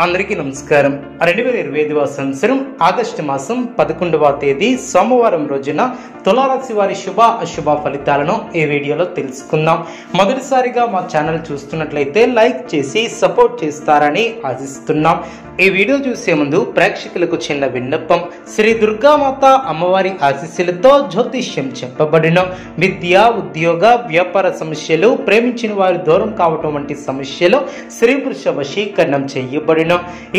అందరికీ నమస్కారం. 2025వ సంవత్సరం ఆగస్టు మాసం 11వ తేదీ సోమవారం రోజున తులారాశి వారి శుభ అశుభ ఫలితాలను ఈ వీడియోలో తెలుసుకుందాం. మొదటిసారిగా మా ఛానల్ చూస్తున్నట్లయితే లైక్ చేసి సపోర్ట్ చేస్తారని ఆశిస్తున్నాం. ఈ వీడియో చూసే ముందు ప్రేక్షకులకు చిన్న విన్నపం. శ్రీ దుర్గామాత అమ్మవారి ఆశీస్సులతో జ్యోతిష్యం చెప్పబడిన విద్య, ఉద్యోగ, వ్యాపార సమస్యలు, ప్రేమించిన వారు దూరం కావటం వంటి సమస్యలు, స్త్రీ పురుష వశీకరణం చేయబడిన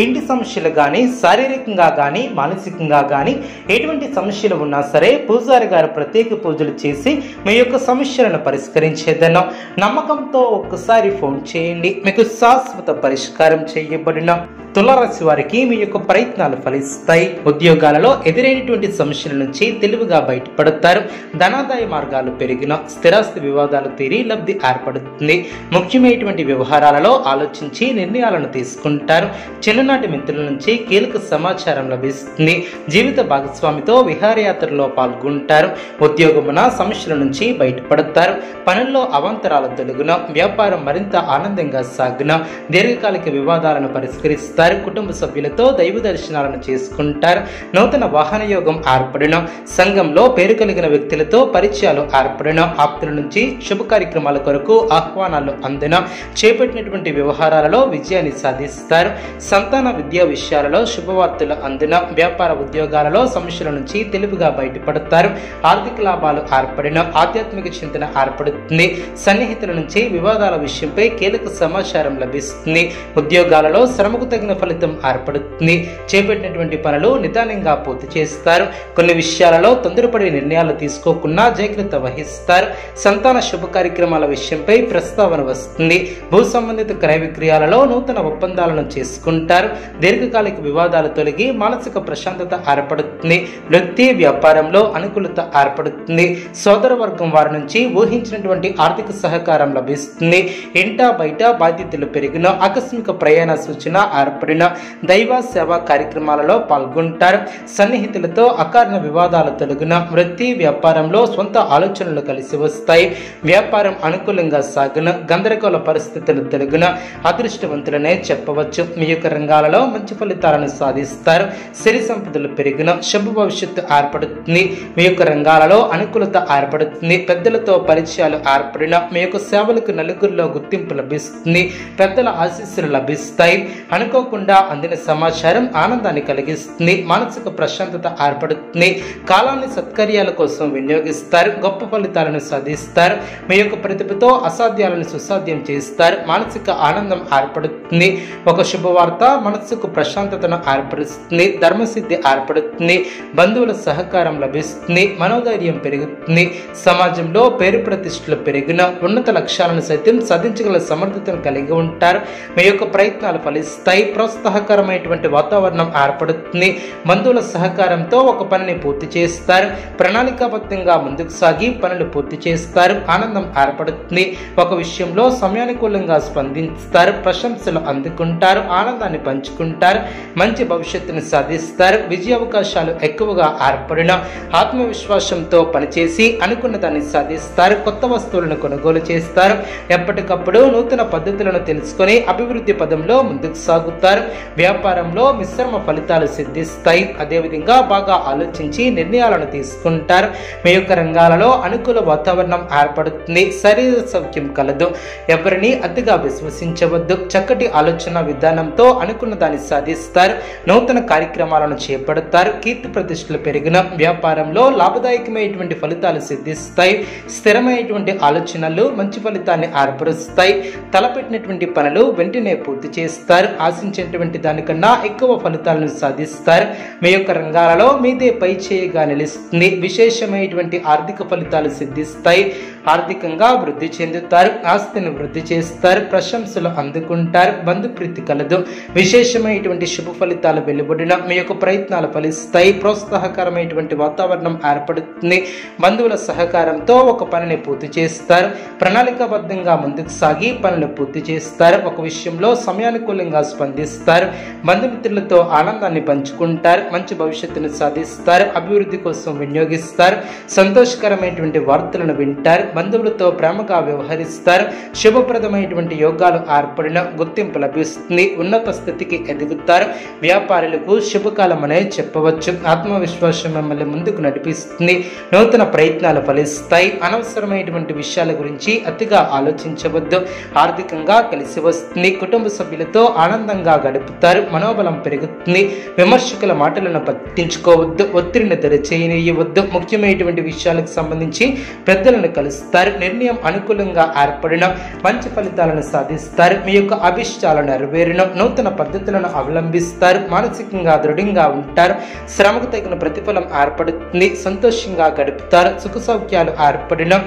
ఇంటి సమస్యలు కానీ, శారీరకంగా కానీ, మానసికంగా కానీ ఎటువంటి సమస్యలు ఉన్నా సరే పూజారి గారు ప్రత్యేక పూజలు చేసి మీ యొక్క సమస్యలను పరిష్కరించేదను. నమ్మకంతో ఒక్కసారి ఫోన్ చేయండి, మీకు శాశ్వత పరిష్కారం చేయబడిన. తులారాశి వారికి మీ యొక్క ప్రయత్నాలు ఫలిస్తాయి. ఉద్యోగాలలో ఎదురైనటువంటి సమస్యల నుంచి తెలివిగా బయటపడతారు. ధనాదాయ మార్గాలు పెరిగిన, స్థిరాస్తి వివాదాలు తీరి లబ్ధి ఏర్పడుతుంది. ముఖ్యమైనటువంటి వ్యవహారాలలో ఆలోచించి నిర్ణయాలను తీసుకుంటారు. చిన్ననాటి మిత్రుల నుంచి కీలక సమాచారం లభిస్తుంది. జీవిత భాగస్వామితో విహారయాత్రలో పాల్గొంటారు. ఉద్యోగమున సమస్యల నుంచి బయటపడతారు. పనుల్లో అవాంతరాలు తొలగున, వ్యాపారం మరింత ఆనందంగా సాగున, దీర్ఘకాలిక వివాదాలను పరిష్కరిస్తారు. కుటుంబ సభ్యులతో దైవ దర్శనాలను చేసుకుంటారు. నూతన వాహన యోగం ఏర్పడిన, సంఘంలో పేరు కలిగిన వ్యక్తులతో పరిచయాలు ఏర్పడిన, ఆప్తుల నుంచి శుభ కార్యక్రమాల కొరకు ఆహ్వానాలు అందిన, చేపట్టినటువంటి వ్యవహారాలలో విజయాన్ని సాధిస్తారు. సంతాన విద్యా విషయాలలో శుభవార్తలు అందిన, వ్యాపార ఉద్యోగాలలో సమస్యల నుంచి తెలివిగా బయటపడతారు. ఆర్థిక లాభాలు ఏర్పడిన, ఆధ్యాత్మిక చింతన ఏర్పడుతుంది. సన్నిహితుల నుంచి వివాదాల విషయంపై కీలక సమాచారం లభిస్తుంది. ఉద్యోగాలలో శ్రమకు తగిన ఫలితం ఏర్పడుతుంది. చేపట్టినటువంటి పనులు నిదానంగా పూర్తి చేస్తారు. కొన్ని విషయాలలో తొందరపడి నిర్ణయాలు తీసుకోకుండా జాగ్రత్త వహిస్తారు. సంతాన శుభ కార్యక్రమాల విషయంపై ప్రస్తావన వస్తుంది. భూ సంబంధిత క్రయ విక్రయాలలో నూతన ఒప్పందాలను చేసుకుంటారు. దీర్ఘకాలిక వివాదాలు తొలగి మానసిక ప్రశాంతత ఏర్పడుతుంది. వృత్తి వ్యాపారంలో అనుకూలత ఏర్పడుతుంది. సోదర వర్గం వారి నుంచి ఊహించినటువంటి ఆర్థిక సహకారం లభిస్తుంది. ఇంటా బయట బాధ్యతలు పెరిగిన, ఆకస్మిక ప్రయాణ సూచన ఏర్పడిన, దైవ సేవా కార్యక్రమాలలో పాల్గొంటారు. సన్నిహితులతో అకారణ వివాదాలు తొలగిన, వృత్తి వ్యాపారంలో సొంత ఆలోచనలు కలిసి వస్తాయి. వ్యాపారం అనుకూలంగా సాగిన, గందరగోళ పరిస్థితులు తొలగిన, అదృష్టవంతులనే చెప్పవచ్చు. మీ యొక్క రంగాలలో మంచి ఫలితాలను సాధిస్తారు. సిరి సంపదలు పెరిగిన, శుభ భవిష్యత్తు ఏర్పడుతుంది. మీ యొక్క రంగాలలో అనుకూలత ఏర్పడుతుంది. పెద్దలతో పరిచయాలు ఏర్పడిన, మీ యొక్క సేవలకు నలుగురిలో గుర్తింపు లభిస్తుంది. పెద్దల ఆశీస్సులు లభిస్తాయి. అనుకోకుండా అందిన సమాచారం ఆనందాన్ని కలిగిస్తుంది. మానసిక ప్రశాంతత ఏర్పడుతుంది. కాలాన్ని సత్కార్యాల కోసం వినియోగిస్తారు. గొప్ప ఫలితాలను సాధిస్తారు. మీ యొక్క ప్రతిభతో అసాధ్యాలను సుసాధ్యం చేస్తారు. మానసిక ఆనందం ఏర్పడుతుంది. ఒక శుభవార్త మనస్సుకు ప్రశాంతతను ఏర్పరుస్తుంది. ధర్మసిద్ధి ఏర్పడుతుంది. బంధువుల సహకారం లభిస్తుంది. మనోధైర్యం పెరుగుతుంది. సమాజంలో పేరు ప్రతిష్టలు పెరిగిన, ఉన్నత లక్ష్యాలను సైతం సాధించగల సమర్థతను కలిగి ఉంటారు. మీ యొక్క ప్రయత్నాలు ఫలిస్తాయి. ప్రోత్సాహకరమైనటువంటి వాతావరణం ఏర్పడుతుంది. బంధువుల సహకారంతో ఒక పనిని పూర్తి చేస్తారు. ప్రణాళికాబద్ధంగా ముందుకు సాగి పనులు పూర్తి చేస్తారు. ఆనందం ఏర్పడుతుంది. ఒక విషయంలో సమయానుకూలంగా స్పందిస్తారు. ప్రశంసలు అందుకుంటారు. ఆనందాన్ని పంచుకుంటారు. మంచి భవిష్యత్తును సాధిస్తారు. విజయ అవకాశాలు ఎక్కువగా ఏర్పడిన, ఆత్మవిశ్వాసంతో పనిచేసి అనుకున్న దాన్ని సాధిస్తారు. కొత్త వస్తువులను కొనుగోలు చేస్తారు. ఎప్పటికప్పుడు నూతన పద్ధతులను తెలుసుకొని అభివృద్ధి పదంలో ముందుకు సాగుతారు. వ్యాపారంలో మిశ్రమ ఫలితాలు సిద్ధిస్తాయి. అదేవిధంగా బాగా ఆలోచించి నిర్ణయాలను తీసుకుంటారు. మీ యొక్క రంగాలలో అనుకూల వాతావరణం ఏర్పడుతుంది. శరీర సౌఖ్యం కలదు. ఎవరిని అతిగా విశ్వసించవద్దు. చక్కటి ఆలోచన విధానంతో అనుకున్న దాన్ని సాధిస్తారు. నూతన కార్యక్రమాలను చేపడతారు. కీర్తి ప్రతిష్టలు పెరిగిన, వ్యాపారంలో లాభదాయకమైనటువంటి ఫలితాలు సిద్ధిస్తాయి. స్థిరమైనటువంటి ఆలోచనలు మంచి ఫలితాన్ని ఏర్పరుస్తాయి. తలపెట్టినటువంటి పనులు వెంటనే పూర్తి చేస్తారు. ఆశించేటువంటి దానికన్నా ఎక్కువ ఫలితాలను సాధిస్తారు. మీ యొక్క రంగాలలో మీదే పై చేయిగా నిలుస్తుంది. విశేషమైనటువంటి ఆర్థిక ఫలితాలు సిద్ధిస్తాయి. ఆర్థికంగా వృద్ధి చెందుతారు. ఆస్తిని వృద్ధి చేస్తారు. ప్రశంసలు అందుకుంటారు. బంధుప్రీతి కలదు. విశేషమైనటువంటి శుభ ఫలితాలు వెలువడిన, మీ యొక్క ప్రయత్నాలు ఫలిస్తాయి. ప్రోత్సాహకరమైనటువంటి వాతావరణం ఏర్పడుతుంది. బంధువుల సహకారంతో ఒక పనిని పూర్తి చేస్తారు. ప్రణాళికాబద్ధంగా ముందుకు సాగి పనులు పూర్తి చేస్తారు. ఒక విషయంలో సమయానుకూలంగా స్పందిస్తారు. బంధుమిత్రులతో ఆనందాన్ని పంచుకుంటారు. మంచి భవిష్యత్తును సాధిస్తారు. అభివృద్ధి కోసం వినియోగిస్తారు. సంతోషకరమైనటువంటి వార్తలను వింటారు. బంధువులతో ప్రేమగా వ్యవహరిస్తారు. శుభప్రదమైనటువంటి యోగాలు ఏర్పడిన గుర్తింపు లభిస్తుంది. ఉన్నత స్థితికి ఎదుగుతారు. వ్యాపారులకు శుభకాలం అనే చెప్పవచ్చు. ఆత్మవిశ్వాసం మిమ్మల్ని ముందుకు నడిపిస్తుంది. నూతన ప్రయత్నాలు ఫలిస్తాయి. అనవసరమైనటువంటి విషయాల గురించి అతిగా ఆలోచించవద్దు. ఆర్థికంగా కలిసి వస్తుంది. కుటుంబ సభ్యులతో ఆనందంగా గడుపుతారు. మనోబలం పెరుగుతుంది. విమర్శకుల మాటలను పట్టించుకోవద్దు. ఒత్తిడిని దరిచేయనివ్వద్దు. ముఖ్యమైనటువంటి విషయాలకు సంబంధించి పెద్దలను కలుస్తారు. నిర్ణయం అనుకూలంగా ఏర్పడిన మంచి ఫలితాలను సాధిస్తారు. మీ యొక్క అభిష్టాలను నెరవేరిన నూతన పద్ధతులను అవలంబిస్తారు. మానసికంగా దృఢంగా ఉంటారు. శ్రమకు తగిన ప్రతిఫలం ఏర్పడుతుంది. సంతోషంగా గడుపుతారు. సుఖ సౌఖ్యాలు ఏర్పడిన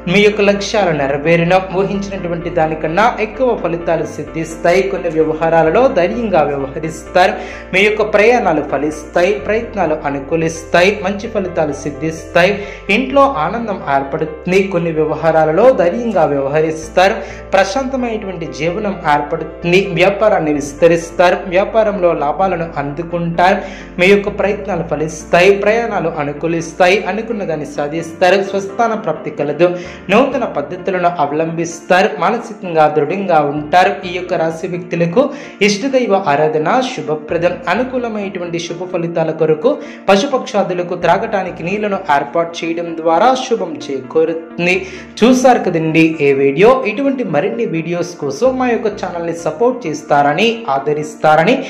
మీ యొక్క లక్ష్యాలు నెరవేరిన ఊహించినటువంటి దానికన్నా ఎక్కువ ఫలితాలు సిద్ధిస్తాయి. కొన్ని వ్యవహారాలలో ధైర్యంగా వ్యవహరిస్తారు. మీ యొక్క ప్రయాణాలు ఫలిస్తాయి. ప్రయత్నాలు అనుకూలిస్తాయి. మంచి ఫలితాలు సిద్ధిస్తాయి. ఇంట్లో ఆనందం ఏర్పడుతుంది. కొన్ని వ్యవహారాలలో ధైర్యంగా వ్యవహరిస్తారు. ప్రశాంతమైనటువంటి జీవనం ఏర్పడుతుంది. వ్యాపారాన్ని విస్తరిస్తారు. వ్యాపారంలో లాభాలను అందుకుంటారు. మీ యొక్క ప్రయత్నాలు ఫలిస్తాయి. ప్రయాణాలు అనుకూలిస్తాయి. అనుకున్న దాన్ని సాధిస్తారు. స్వస్థాన ప్రాప్తి కలదు. నూతన పద్ధతులను అవలంబిస్తారు. మానసికంగా దృఢంగా ఉంటారు. ఈ యొక్క రాశి వ్యక్తులకు ఇష్టదైవ ఆరాధన శుభప్రదం. అనుకూలమైనటువంటి శుభ ఫలితాల కొరకు పశుపక్షాదులకు త్రాగటానికి నీళ్లను ఏర్పాటు చేయడం ద్వారా శుభం చేకూరుతుంది. చూసారు కదండి ఈ వీడియో. ఇటువంటి మరిన్ని వీడియోస్ కోసం మా యొక్క ఛానల్ని సపోర్ట్ చేస్తారని, ఆదరిస్తారని